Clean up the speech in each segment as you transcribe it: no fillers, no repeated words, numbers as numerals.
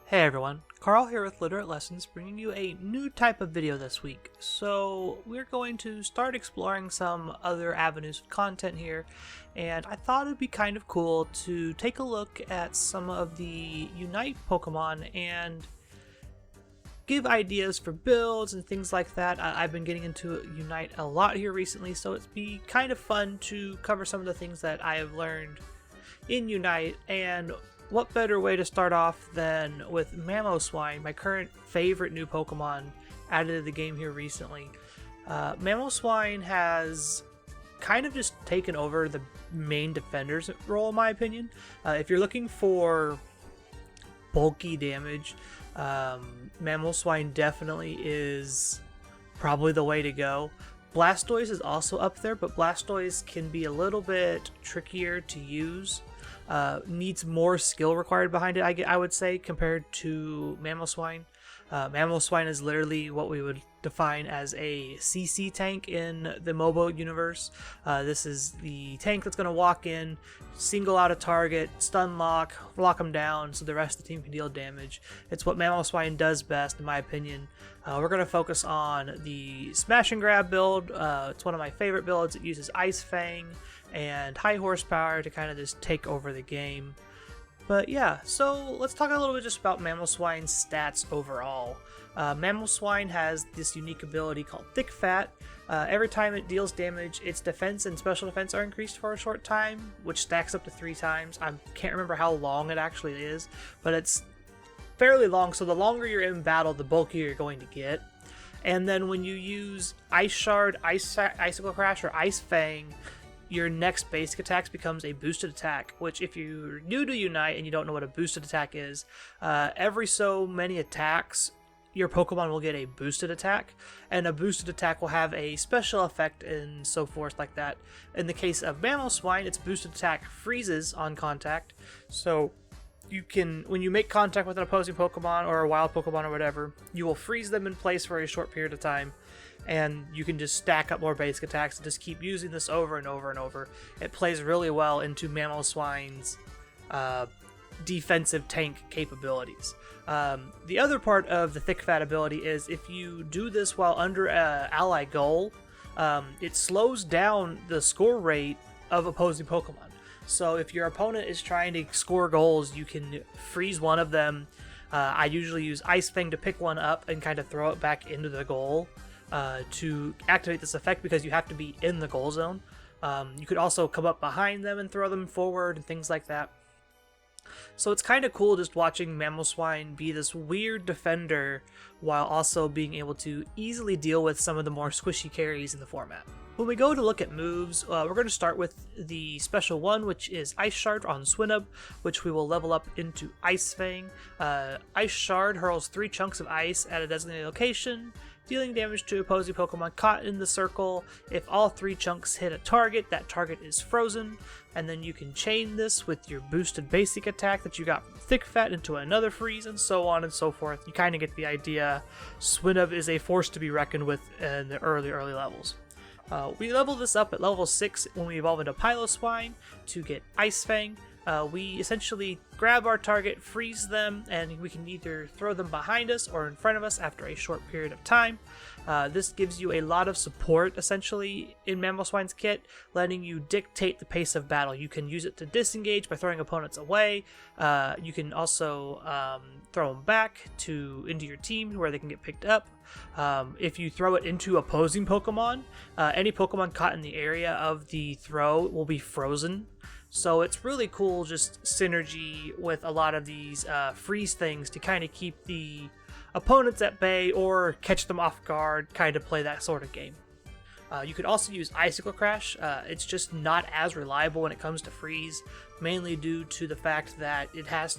Hey everyone, Carl here with Literate Lessons, bringing you a new type of video this week. So we're going to start exploring some other avenues of content here, and I thought it'd be kind of cool to take a look at some of the Unite Pokemon and give ideas for builds and things like that. I've been getting into Unite a lot here recently, so it'd be kind of fun to cover some of the things that I have learned in Unite. And what better way to start off than with Mamoswine, my current favorite new Pokemon added to the game here recently. Mamoswine has kind of just taken over the main defender's role, in my opinion. If you're looking for bulky damage, Mamoswine definitely is probably the way to go. Blastoise is also up there, but Blastoise can be a little bit trickier to use. Needs more skill required behind it, I would say, compared to Mamoswine. Mamoswine is literally what we would define as a CC tank in the MOBA universe. This is the tank that's going to walk in, single out a target, stun lock them down so the rest of the team can deal damage. It's what Mamoswine does best, in my opinion. We're going to focus on the Smash and Grab build. It's one of my favorite builds. It uses Ice Fang and high horsepower to kind of just take over the game. But yeah, so let's talk a little bit just about Mamoswine's stats overall. Mamoswine has this unique ability called Thick Fat. Every time it deals damage, its defense and special defense are increased for a short time, which stacks up to 3 times. I can't remember how long it actually is, but it's fairly long, so the longer you're in battle, the bulkier you're going to get. And then when you use Ice Shard, Icicle Crash, or Ice Fang, your next basic attack becomes a boosted attack, which if you're new to Unite and you don't know what a boosted attack is, every so many attacks, your Pokemon will get a boosted attack, and a boosted attack will have a special effect and so forth like that. In the case of Mamoswine, its boosted attack freezes on contact, so you can, when you make contact with an opposing Pokemon or a wild Pokemon or whatever, you will freeze them in place for a short period of time, and you can just stack up more basic attacks and just keep using this over and over and over. It plays really well into Mamoswine's defensive tank capabilities. The other part of the Thick Fat ability is if you do this while under an ally goal, it slows down the score rate of opposing Pokemon. So if your opponent is trying to score goals, you can freeze one of them. I usually use Ice Fang to pick one up and kind of throw it back into the goal to activate this effect, because you have to be in the goal zone. You could also come up behind them and throw them forward and things like that. So it's kind of cool just watching Mamoswine be this weird defender while also being able to easily deal with some of the more squishy carries in the format. When we go to look at moves, we're going to start with the special one, which is Ice Shard on Swinub, which we will level up into Ice Fang. Ice Shard hurls 3 chunks of ice at a designated location, dealing damage to opposing Pokemon caught in the circle. If all 3 chunks hit a target, that target is frozen, and then you can chain this with your boosted basic attack that you got from Thick Fat into another freeze, and so on and so forth. You kind of get the idea. Swinub is a force to be reckoned with in the early levels. We level this up at level 6 when we evolve into Piloswine to get Ice Fang. We essentially grab our target, freeze them, and we can either throw them behind us or in front of us after a short period of time. This gives you a lot of support, essentially, in Mamoswine's kit, letting you dictate the pace of battle. You can use it to disengage by throwing opponents away. You can also throw them back into your team where they can get picked up. If you throw it into opposing Pokemon, any Pokemon caught in the area of the throw will be frozen. So it's really cool, just synergy with a lot of these freeze things to kind of keep the opponents at bay or catch them off guard, kind of play that sort of game. You could also use Icicle Crash. It's just not as reliable when it comes to freeze, mainly due to the fact that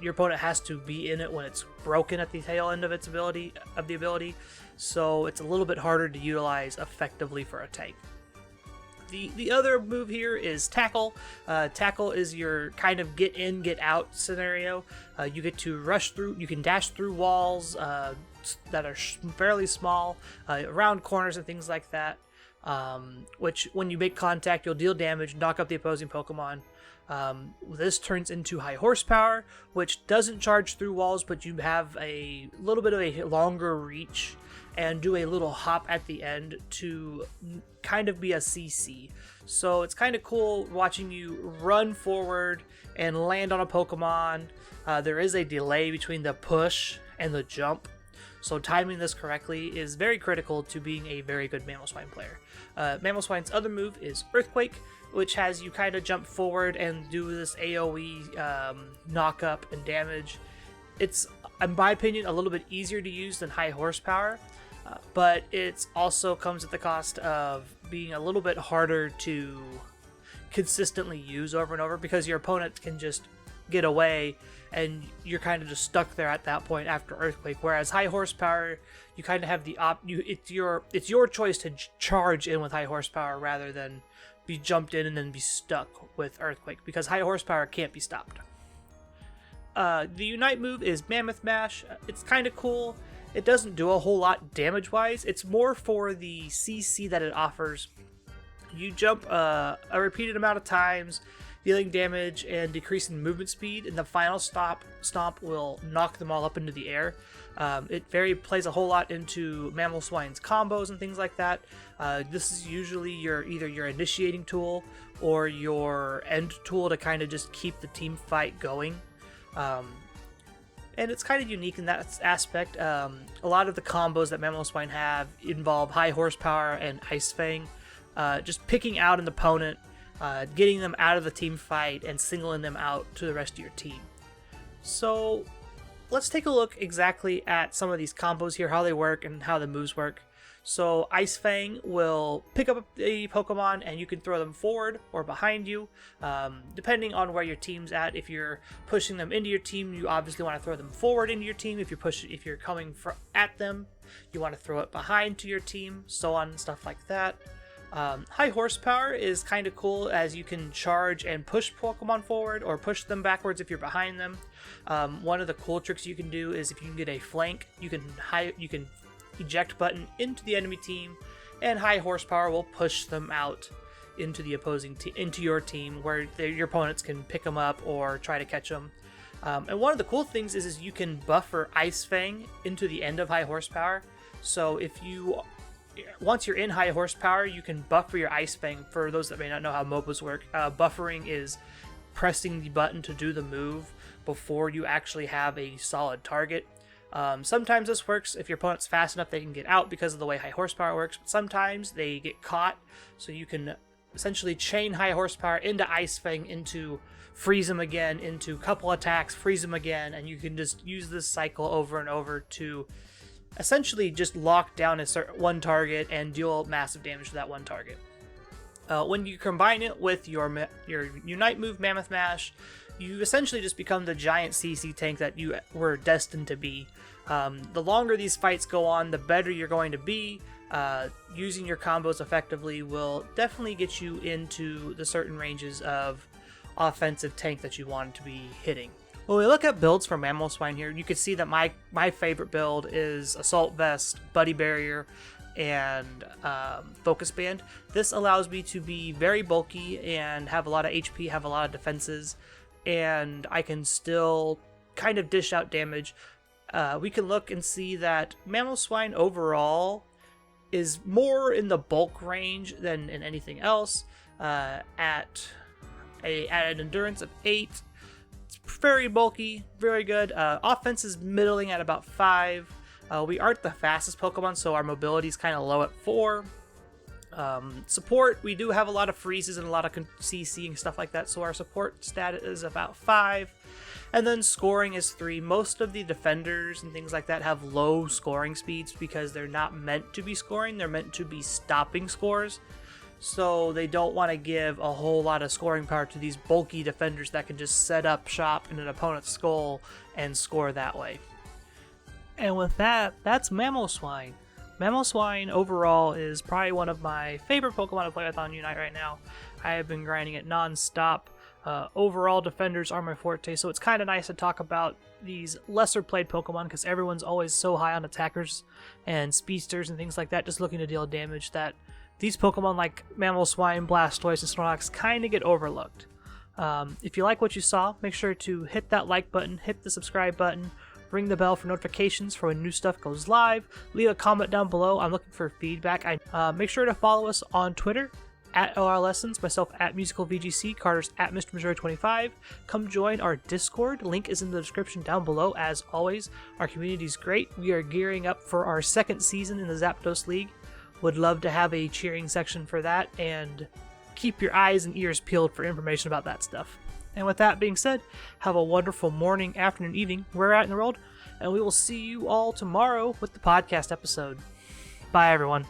your opponent has to be in it when it's broken at the tail end of its ability, so it's a little bit harder to utilize effectively for a tank. The other move here is Tackle. Tackle is your kind of get in, get out scenario. You get to rush through, you can dash through walls that are fairly small, around corners and things like that. which when you make contact, you'll deal damage, knock up the opposing Pokemon. This turns into High Horsepower, which doesn't charge through walls, but you have a little bit of a longer reach and do a little hop at the end to kind of be a CC. So it's kind of cool watching you run forward and land on a Pokemon. There is a delay between the push and the jump, so timing this correctly is very critical to being a very good Mamoswine player. Mamoswine's other move is Earthquake, which has you kind of jump forward and do this AoE knock up and damage. It's, in my opinion, a little bit easier to use than High Horsepower, but it also comes at the cost of being a little bit harder to consistently use over and over, because your opponent can just get away and you're kind of just stuck there at that point after Earthquake. Whereas High Horsepower, you kind of have the it's your choice to charge in with High Horsepower rather than be jumped in and then be stuck with Earthquake, because High Horsepower can't be stopped. The Unite move is Mammoth Mash. It's kind of cool. It doesn't do a whole lot damage-wise. It's more for the CC that it offers. You jump a repeated amount of times, dealing damage and decreasing movement speed, and the final stomp will knock them all up into the air. It plays a whole lot into Mamoswine's combos and things like that. This is usually either your initiating tool or your end tool to kind of just keep the team fight going. And it's kind of unique in that aspect. A lot of the combos that Mamoswine have involve High Horsepower and Ice Fang. Just picking out an opponent, getting them out of the team fight, and singling them out to the rest of your team. So let's take a look exactly at some of these combos here, how they work and how the moves work. So Ice Fang will pick up a Pokemon and you can throw them forward or behind you, depending on where your team's at. If you're pushing them into your team, you obviously want to throw them forward into your team. If you're coming at them, you want to throw it behind to your team, so on and stuff like that. High Horsepower is kind of cool, as you can charge and push Pokemon forward or push them backwards if you're behind them. One of the cool tricks you can do is if you can get a flank, you can eject button into the enemy team, and High Horsepower will push them out into the opposing into your team, where your opponents can pick them up or try to catch them. And one of the cool things is you can buffer Ice Fang into the end of High Horsepower. So once you're in High Horsepower, you can buffer your Ice Fang. For those that may not know how MOBAs work, buffering is pressing the button to do the move before you actually have a solid target. Sometimes this works if your opponent's fast enough they can get out because of the way High Horsepower works, but sometimes they get caught, so you can essentially chain High Horsepower into Ice Fang, into freeze them again, into couple attacks, freeze them again, and you can just use this cycle over and over to essentially just lock down one target and deal massive damage to that one target. When you combine it with your Unite move, Mammoth Mash, you essentially just become the giant CC tank that you were destined to be. The longer these fights go on, the better you're going to be. Using your combos effectively will definitely get you into the certain ranges of offensive tank that you want to be hitting. When we look at builds for Mamoswine here, you can see that my favorite build is Assault Vest, Buddy Barrier, and Focus Band. This allows me to be very bulky and have a lot of HP, have a lot of defenses, and I can still kind of dish out damage. We can look and see that Mamoswine overall is more in the bulk range than in anything else. At an endurance of 8, it's very bulky, very good. Offense is middling at about 5. We aren't the fastest Pokemon, so our mobility is kind of low at 4. Support, we do have a lot of freezes and a lot of CC and stuff like that, so our support stat is about 5. And then scoring is 3. Most of the defenders and things like that have low scoring speeds because they're not meant to be scoring, they're meant to be stopping scores. So they don't want to give a whole lot of scoring power to these bulky defenders that can just set up shop in an opponent's skull and score that way. And with that, that's Mamoswine. Mamoswine overall is probably one of my favorite Pokemon to play with on Unite right now. I have been grinding it non-stop. Overall, defenders are my forte, so it's kind of nice to talk about these lesser played Pokemon because everyone's always so high on attackers and speedsters and things like that, just looking to deal damage, that these Pokemon like Mamoswine, Blastoise, and Snorlax kind of get overlooked. If you like what you saw, make sure to hit that like button, hit the subscribe button, ring the bell for notifications for when new stuff goes live, leave a comment down below. I'm looking for feedback. Make sure to follow us on Twitter, at OR Lessons, myself at MusicalVGC, Carter's at Mr. Missouri 25. Come join our Discord. Link is in the description down below. As always, our community is great. We are gearing up for our second season in the Zapdos League. Would love to have a cheering section for that, and keep your eyes and ears peeled for information about that stuff. And with that being said, have a wonderful morning, afternoon, evening, wherever you're at in the world, and we will see you all tomorrow with the podcast episode. Bye, everyone.